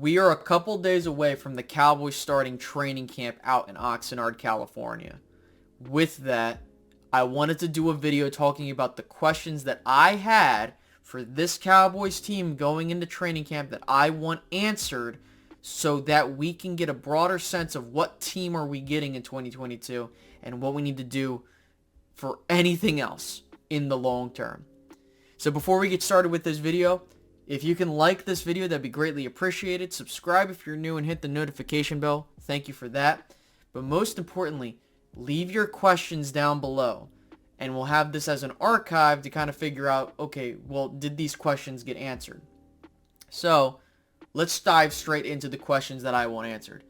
We are a couple days away from the Cowboys starting training camp out in Oxnard, California. With that, I wanted to do a video talking about the questions that I had for this Cowboys team going into training camp that I want answered so that we can get a broader sense of what team are we getting in 2022 and what we need to do for anything else in the long term. So before we get started with this video, if you can like this video, that'd be greatly appreciated. Subscribe if you're new and hit the notification bell. Thank you for that. But most importantly, leave your questions down below. And we'll have this as an archive to kind of figure out, okay, well, did these questions get answered? So let's dive straight into the questions that I want answered.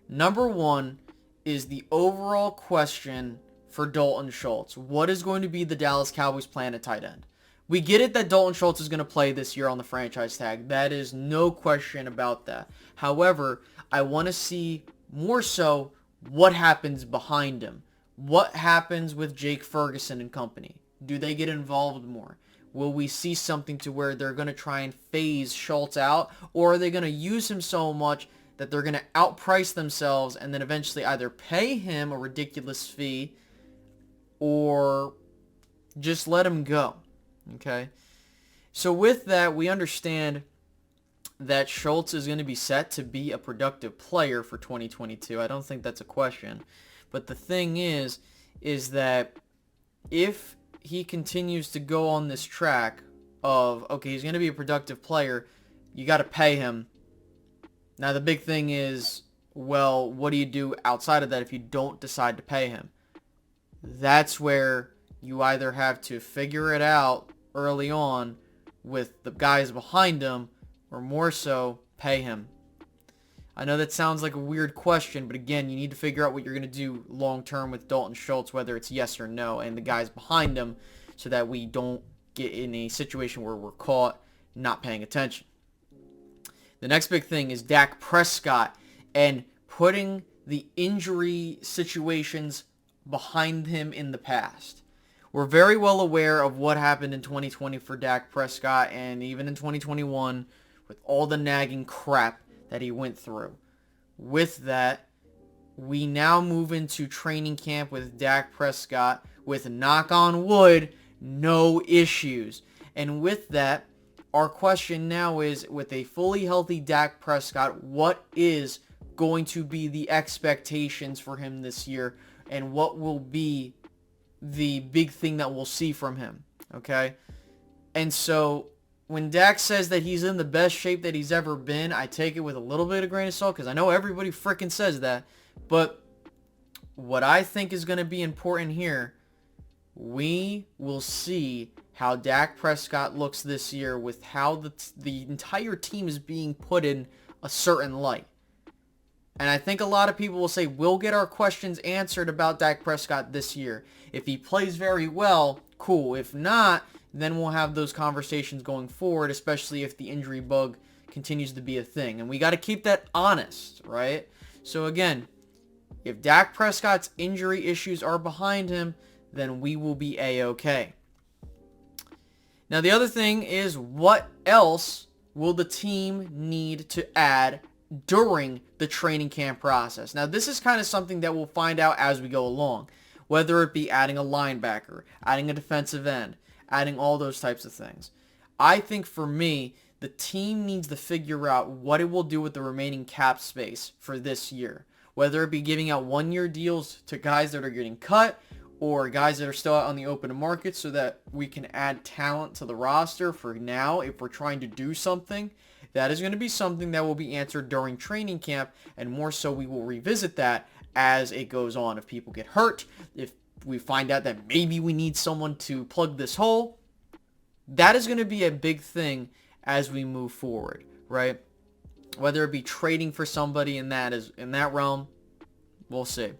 Number one is the overall question for Dalton Schultz. What is going to be the Dallas Cowboys plan at tight end? We get it that Dalton Schultz is going to play this year on the franchise tag. That is no question about that. However, I want to see more so what happens behind him. What happens with Jake Ferguson and company? Do they get involved more? Will we see something to where they're going to try and phase Schultz out? Or are they going to use him so much that they're going to outprice themselves and then eventually either pay him a ridiculous fee or just let him go? Okay, so with that, we understand that Schultz is going to be set to be a productive player for 2022. I don't think that's a question. But the thing is that if he continues to go on this track of, okay, he's going to be a productive player, you got to pay him. Now, the big thing is, well, what do you do outside of that if you don't decide to pay him? That's where you either have to figure it out early on with the guys behind him, or more so, pay him. I know that sounds like a weird question, but again, you need to figure out what you're going to do long term with Dalton Schultz, whether it's yes or no, and the guys behind him, so that we don't get in a situation where we're caught not paying attention. The next big thing is Dak Prescott and putting the injury situations behind him in the past. We're very well aware of what happened in 2020 for Dak Prescott and even in 2021 with all the nagging crap that he went through. With that, we now move into training camp with Dak Prescott with, knock on wood, no issues. And with that, our question now is, with a fully healthy Dak Prescott, what is going to be the expectations for him this year, and what will be the big thing that we'll see from him, okay? And so when Dak says that he's in the best shape that he's ever been, I take it with a little bit of grain of salt because I know everybody freaking says that. But what I think is going to be important here, we will see how Dak Prescott looks this year with how the entire team is being put in a certain light. And I think a lot of people will say, we'll get our questions answered about Dak Prescott this year. If he plays very well, cool. If not, then we'll have those conversations going forward, especially if the injury bug continues to be a thing. And we got to keep that honest, right? So again, if Dak Prescott's injury issues are behind him, then we will be A-okay. Now, the other thing is, what else will the team need to add during the training camp process? Now, this is kind of something that we'll find out as we go along, whether it be adding a linebacker, adding a defensive end, adding all those types of things. I think for me, the team needs to figure out what it will do with the remaining cap space for this year, whether it be giving out one-year deals to guys that are getting cut or guys that are still out on the open market so that we can add talent to the roster for now if we're trying to do something. That is going to be something that will be answered during training camp, and more so we will revisit that as it goes on. If people get hurt, if we find out that maybe we need someone to plug this hole, that is going to be a big thing as we move forward, right? Whether it be trading for somebody in that realm, we'll see.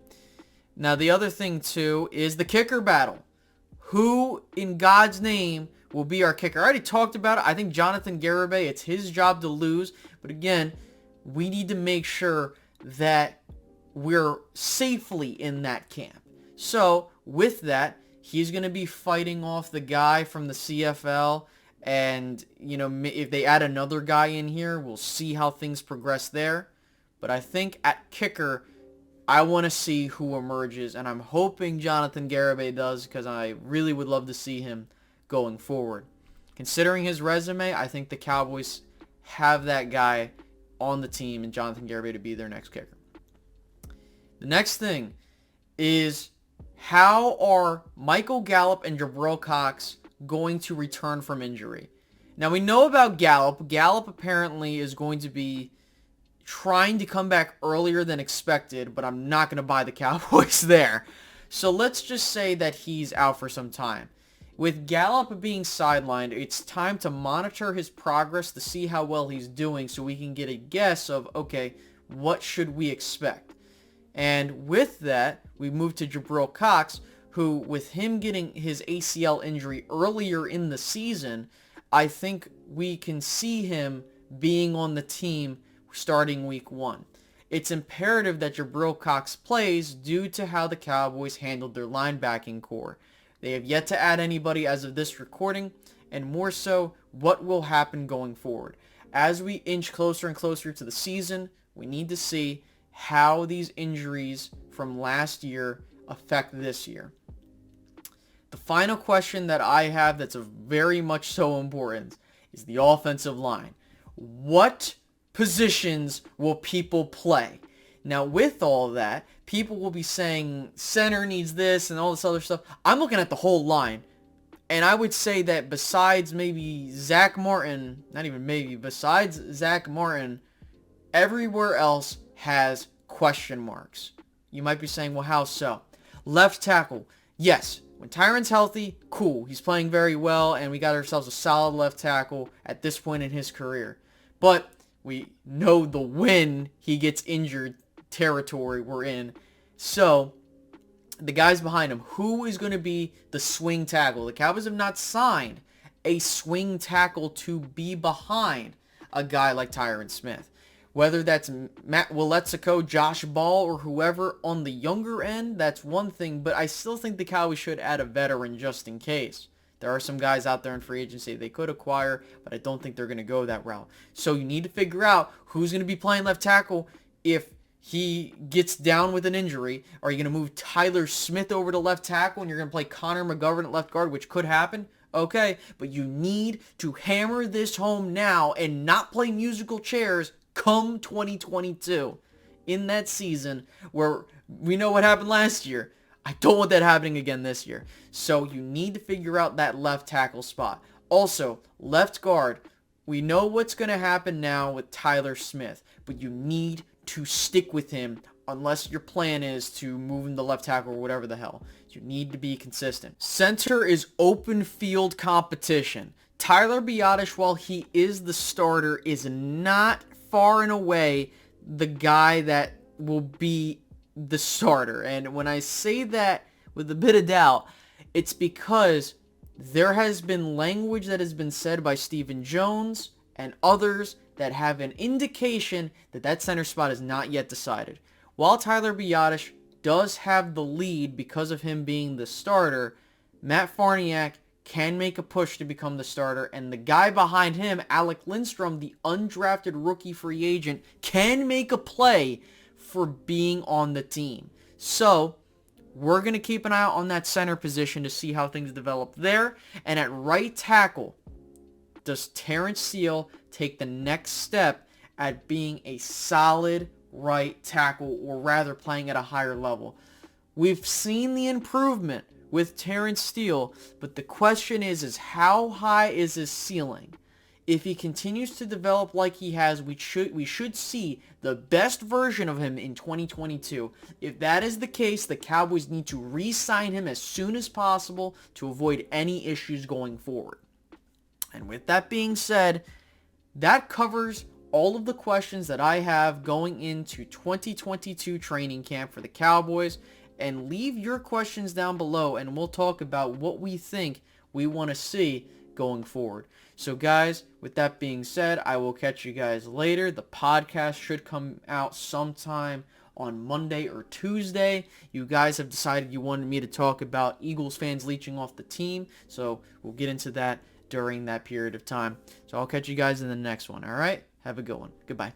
Now, the other thing, too, is the kicker battle. Who, in God's name, will be our kicker? I already talked about it. I think Jonathan Garibay, it's his job to lose. But again, we need to make sure that we're safely in that camp. So, with that, he's going to be fighting off the guy from the CFL And, if they add another guy in here, we'll see how things progress there. But I think at kicker, I want to see who emerges, and I'm hoping Jonathan Garibay does, because I really would love to see him going forward. Considering his resume, I think the Cowboys have that guy on the team, and Jonathan Garibay to be their next kicker. The next thing is, how are Michael Gallup and Jabril Cox going to return from injury? Now, we know about Gallup. Gallup apparently is going to be trying to come back earlier than expected, but I'm not going to buy the Cowboys there. So let's just say that he's out for some time. With Gallup being sidelined, it's time to monitor his progress to see how well he's doing so we can get a guess of, okay, what should we expect? And with that, we move to Jabril Cox, who, with him getting his ACL injury earlier in the season, I think we can see him being on the team starting week 1. It's imperative that Jabril Cox plays due to how the Cowboys handled their linebacking core. They have yet to add anybody as of this recording, and more so, what will happen going forward. As we inch closer and closer to the season, we need to see how these injuries from last year affect this year. The final question that I have that's very much so important is the offensive line. What positions will people play? Now, with all that, people will be saying center needs this and all this other stuff. I'm looking at the whole line, and I would say that besides maybe Zach Martin, not even maybe, besides Zach Martin, everywhere else has question marks. You might be saying, well, how so? Left tackle, yes. When Tyron's healthy, cool. He's playing very well, and we got ourselves a solid left tackle at this point in his career. But we know the when he gets injured territory we're in. So, the guys behind him, who is going to be the swing tackle? The Cowboys have not signed a swing tackle to be behind a guy like Tyron Smith. Whether that's Matt Waletzko, Josh Ball, or whoever on the younger end, that's one thing, but I still think the Cowboys should add a veteran just in case. There are some guys out there in free agency they could acquire, but I don't think they're going to go that route. So you need to figure out who's going to be playing left tackle if he gets down with an injury. Are you going to move Tyler Smith over to left tackle and you're going to play Connor McGovern at left guard, which could happen? Okay, but you need to hammer this home now and not play musical chairs come 2022 in that season where we know what happened last year. I don't want that happening again this year. So you need to figure out that left tackle spot. Also, left guard, we know what's going to happen now with Tyler Smith, but you need to stick with him unless your plan is to move him to left tackle or whatever the hell. You need to be consistent. Center is open field competition. Tyler Biadasz, while he is the starter, is not far and away the guy that will be the starter. And when I say that with a bit of doubt, it's because there has been language that has been said by Stephen Jones and others that have an indication that that center spot is not yet decided. While Tyler Biadasz does have the lead because of him being the starter, Matt Farniak can make a push to become the starter, and the guy behind him, Alec Lindstrom, the undrafted rookie free agent, can make a play for being on the team. So, we're going to keep an eye out on that center position to see how things develop there. And at right tackle, does Terrence Steele take the next step at being a solid right tackle, or rather playing at a higher level? We've seen the improvement with Terrence Steele, but the question is how high is his ceiling? If he continues to develop like he has, we should see the best version of him in 2022. If that is the case, the Cowboys need to re-sign him as soon as possible to avoid any issues going forward. And with that being said, that covers all of the questions that I have going into 2022 training camp for the Cowboys. And leave your questions down below, and we'll talk about what we think we want to see going forward. So guys, with that being said, I will catch you guys later. The podcast should come out sometime on Monday or Tuesday. You guys have decided you wanted me to talk about Eagles fans leeching off the team, so we'll get into that during that period of time. So I'll catch you guys in the next one. All right? Have a good one. Goodbye.